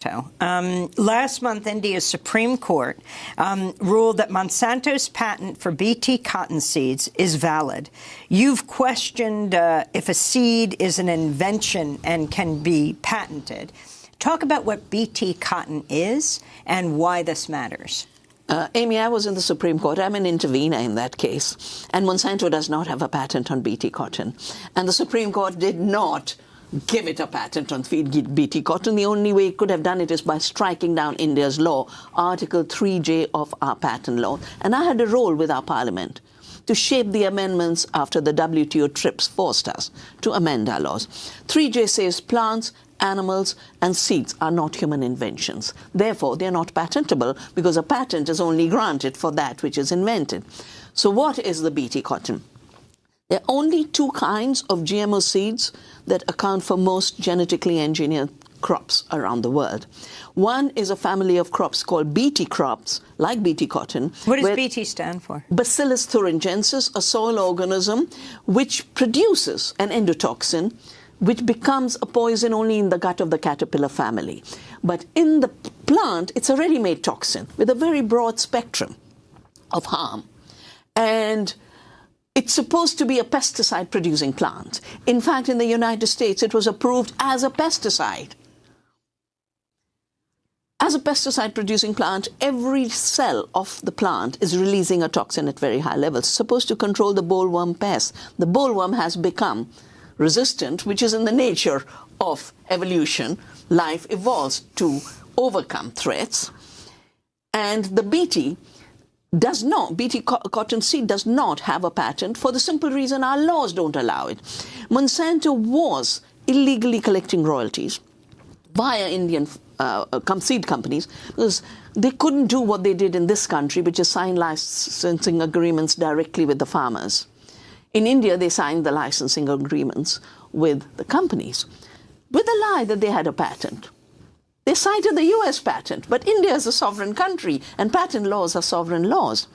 Last month, India's Supreme Court ruled that Monsanto's patent for Bt cotton seeds is valid. You've questioned if a seed is an invention and can be patented. Talk about what Bt cotton is and why this matters. Amy, I was in the Supreme Court. I'm an intervener in that case. And Monsanto does not have a patent on Bt cotton. And the Supreme Court did not give it a patent on Bt cotton. The only way it could have done it is by striking down India's law, Article 3J of our patent law. And I had a role with our parliament to shape the amendments after the WTO TRIPS forced us to amend our laws. 3J says plants, animals and seeds are not human inventions. Therefore, they are not patentable because a patent is only granted for that which is invented. So what is the Bt cotton? There are only two kinds of GMO seeds that account for most genetically engineered crops around the world. One is a family of crops called Bt crops, like Bt cotton. What does Bt stand for? Bacillus thuringiensis, a soil organism which produces an endotoxin which becomes a poison only in the gut of the caterpillar family. But in the plant, it's a ready-made toxin with a very broad spectrum of harm. And it's supposed to be a pesticide-producing plant. In fact, in the United States, it was approved as a pesticide. As a pesticide-producing plant, every cell of the plant is releasing a toxin at very high levels. It's supposed to control the bollworm pest. The bollworm has become resistant, which is in the nature of evolution. Life evolves to overcome threats. And the Bt cotton seed does not have a patent for the simple reason our laws don't allow it. Monsanto was illegally collecting royalties via Indian seed companies because they couldn't do what they did in this country, which is sign licensing agreements directly with the farmers. In India, they signed the licensing agreements with the companies with the lie that they had a patent. They cited the US patent, but India is a sovereign country, and patent laws are sovereign laws.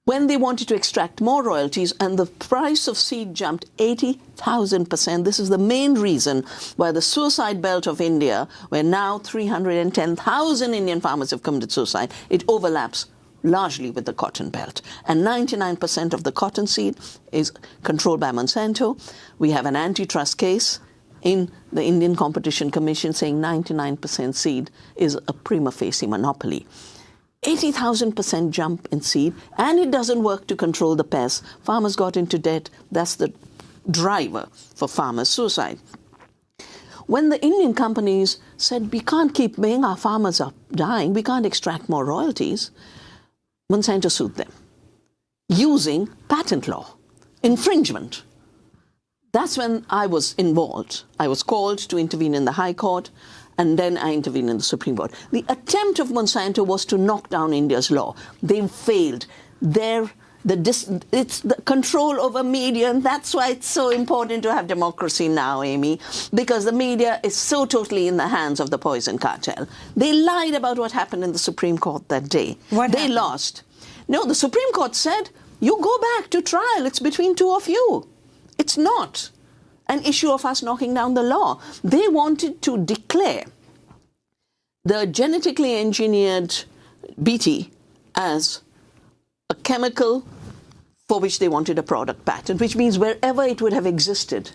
When they wanted to extract more royalties and the price of seed jumped 80,000%, this is the main reason why the suicide belt of India, where now 310,000 Indian farmers have committed suicide, it overlaps largely with the cotton belt. And 99% of the cotton seed is controlled by Monsanto. We have an antitrust case in the Indian Competition Commission saying 99% seed is a prima facie monopoly. 80,000% jump in seed, and it doesn't work to control the pests. Farmers got into debt. That's the driver for farmers' suicide. When the Indian companies said, we can't keep paying, our farmers are dying, we can't extract more royalties, Monsanto sued them using patent law, infringement. That's when I was involved. I was called to intervene in the High Court, and then I intervened in the Supreme Court. The attempt of Monsanto was to knock down India's law. They failed. It's the control over media, and that's why it's so important to have democracy now, Amy, because the media is so totally in the hands of the poison cartel. They lied about what happened in the Supreme Court that day. They lost. No, the Supreme Court said, you go back to trial. It's between two of you. It's not an issue of us knocking down the law. They wanted to declare the genetically engineered Bt as a chemical for which they wanted a product patent, which means wherever it would have existed,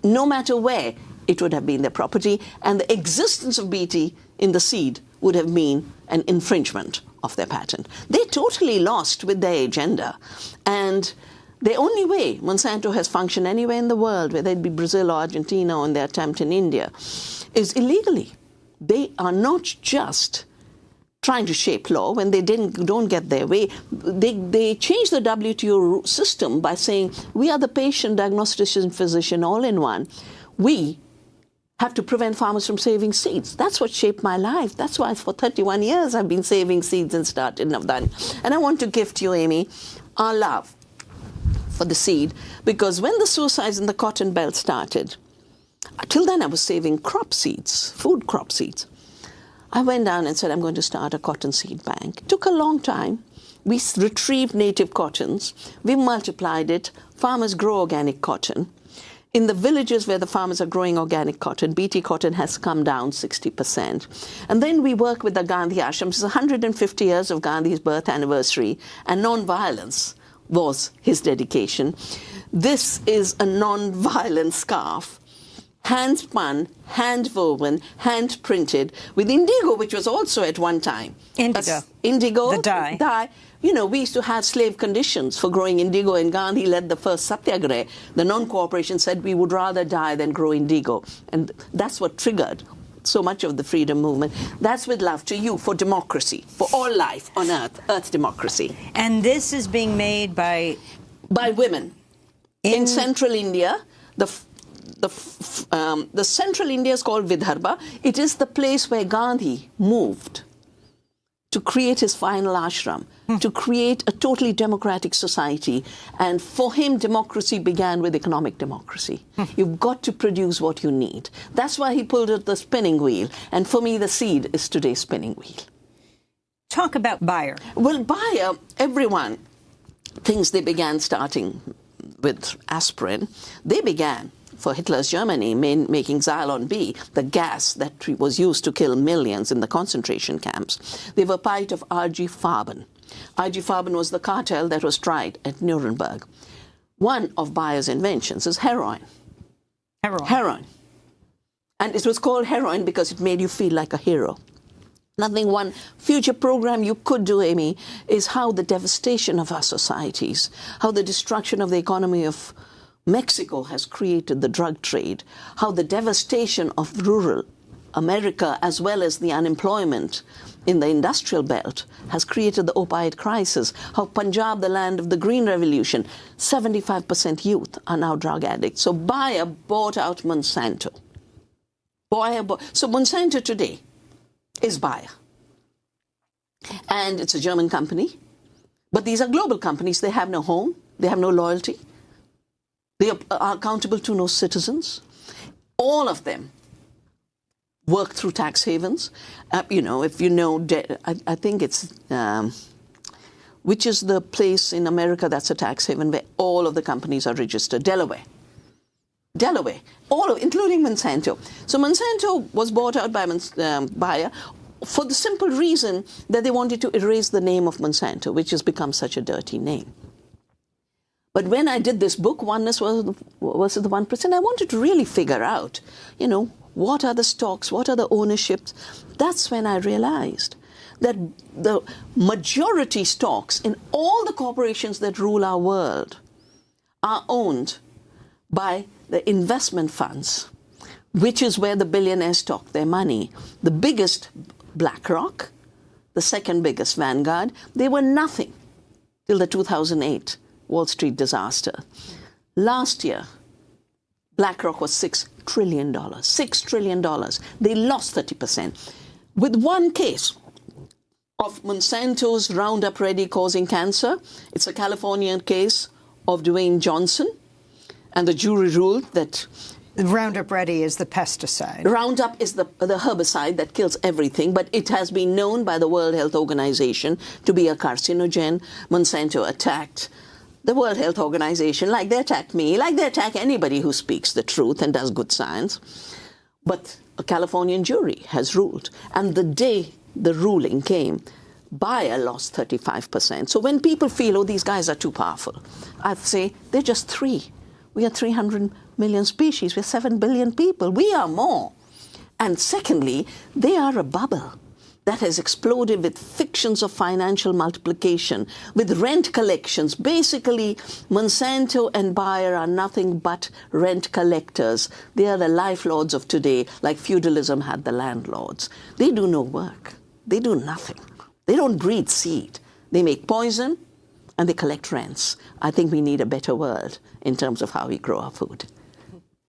no matter where, it would have been their property, and the existence of Bt in the seed would have been an infringement of their patent. They totally lost with their agenda. And the only way Monsanto has functioned anywhere in the world, whether it be Brazil or Argentina or in their attempt in India, is illegally. They are not just trying to shape law when they don't get their way. They changed the WTO system by saying, we are the patient, diagnostician, physician, all in one. We have to prevent farmers from saving seeds. That's what shaped my life. That's why for 31 years I've been saving seeds and started Navdani. And I want to gift you, Amy, our love for the seed, because when the suicides in the cotton belt started, till then I was saving crop seeds, food crop seeds. I went down and said, I'm going to start a cotton seed bank. It took a long time. We retrieved native cottons. We multiplied it. Farmers grow organic cotton. In the villages where the farmers are growing organic cotton, BT cotton has come down 60%. And then we work with the Gandhi Ashram. It's 150 years of Gandhi's birth anniversary, and non-violence was his dedication. This is a non-violent scarf, hand-spun, hand-woven, hand-printed, with indigo, which was also at one time. Indigo. Indigo. The dye. Dye. You know, we used to have slave conditions for growing indigo, and Gandhi led the first satyagraha. The non-cooperation said we would rather die than grow indigo. And that's what triggered so much of the freedom movement. That's with love to you, for democracy, for all life on earth democracy. And this is being made by women. In central India, the central India is called Vidarbha. It is the place where Gandhi moved to create his final ashram, to create a totally democratic society. And for him, democracy began with economic democracy. You've got to produce what you need. That's why he pulled out the spinning wheel. And for me, the seed is today's spinning wheel. Talk about Bayer. Well, Bayer, everyone thinks they began starting with aspirin. They began for Hitler's Germany, making Xylon B, the gas that was used to kill millions in the concentration camps. They were part of RG Farben. RG Farben was the cartel that was tried at Nuremberg. One of Bayer's inventions is heroin. Heroin. And it was called heroin because it made you feel like a hero. One future program you could do, Amy, is how the devastation of our societies, how the destruction of the economy of Mexico has created the drug trade, how the devastation of rural America, as well as the unemployment in the industrial belt, has created the opiate crisis, how Punjab, the land of the Green Revolution, 75% youth are now drug addicts. So Bayer bought out Monsanto. So Monsanto today is Bayer. And it's a German company. But these are global companies. They have no home. They have no loyalty. They are accountable to no citizens. All of them work through tax havens. You know, if you know, I think it's, which is the place in America that's a tax haven where all of the companies are registered? Delaware. Including Monsanto. So Monsanto was bought out by Bayer for the simple reason that they wanted to erase the name of Monsanto, which has become such a dirty name. But when I did this book, Oneness versus the 1%, I wanted to really figure out, you know, what are the stocks, what are the ownerships. That's when I realized that the majority stocks in all the corporations that rule our world are owned by the investment funds, which is where the billionaires stock their money. The biggest, BlackRock, the second biggest, Vanguard, they were nothing till the 2008 Wall Street disaster. Last year, BlackRock was $6 trillion. $6 trillion. They lost 30%. With one case of Monsanto's Roundup Ready causing cancer, it's a Californian case of Dwayne Johnson, and the jury ruled that Roundup Ready is the pesticide. Roundup is the herbicide that kills everything, but it has been known by the World Health Organization to be a carcinogen. Monsanto attacked the World Health Organization like they attack me, like they attack anybody who speaks the truth and does good science. But a Californian jury has ruled. And the day the ruling came, Bayer lost 35%. So when people feel, oh, these guys are too powerful, I'd say they're just three. We are 300 million species. We're 7 billion people. We are more. And secondly, they are a bubble that has exploded with fictions of financial multiplication, with rent collections. Basically, Monsanto and Bayer are nothing but rent collectors. They are the lifelords of today, like feudalism had the landlords. They do no work. They do nothing. They don't breed seed. They make poison and they collect rents. I think we need a better world in terms of how we grow our food.